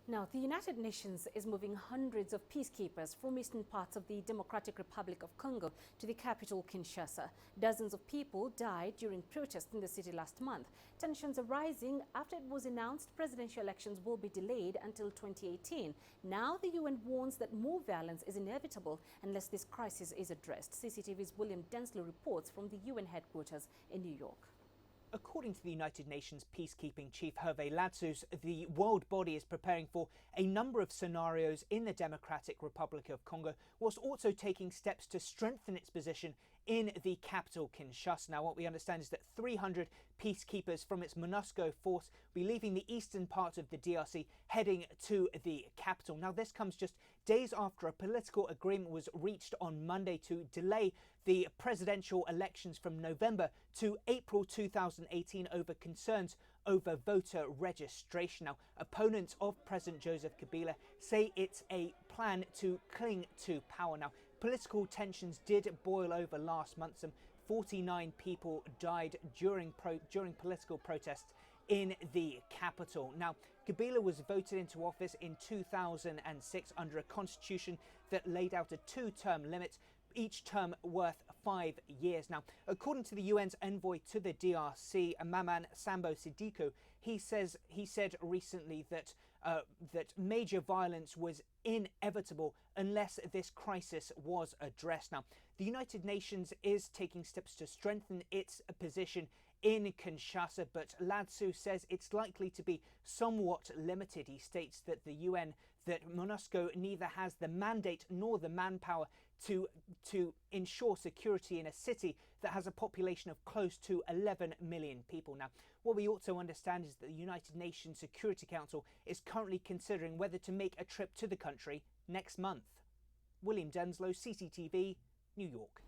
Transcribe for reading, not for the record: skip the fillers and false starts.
Now, the United Nations is moving hundreds of peacekeepers from eastern parts of the Democratic Republic of Congo to the capital, Kinshasa. Dozens of people died during protests in the city last month. Tensions are rising after it was announced presidential elections will be delayed until 2018. Now, the UN warns that more violence is inevitable unless this crisis is addressed. CCTV's William Denselow reports from the UN headquarters in New York. According to the United Nations peacekeeping chief Hervé Ladsus, the world body is preparing for a number of scenarios in the Democratic Republic of Congo, whilst also taking steps to strengthen its position in the capital, Kinshasa. Now, what we understand is that 300 peacekeepers from its MONUSCO force will be leaving the eastern part of the DRC, heading to the capital. Now, this comes just days after a political agreement was reached on Monday to delay the presidential elections from November to April 2018 over concerns over voter registration. Now, opponents of President Joseph Kabila say it's a plan to cling to power. Now, political tensions did boil over last month. Some 49 people died during political protests in the capital. Now, Kabila was voted into office in 2006 under a constitution that laid out a two-term limit, each term worth 5 years. Now, according to the UN's envoy to the DRC, Maman Sambo Sidiko, he said recently that that major violence was inevitable unless this crisis was addressed. Now, the United Nations is taking steps to strengthen its position in Kinshasa, but Ladsu says it's likely to be somewhat limited. He states that the UN, that MONUSCO neither has the mandate nor the manpower to ensure security in a city that has a population of close to 11 million people. Now, what we also understand is that the United Nations Security Council is currently considering whether to make a trip to the country next month. William Denselow, CCTV, New York.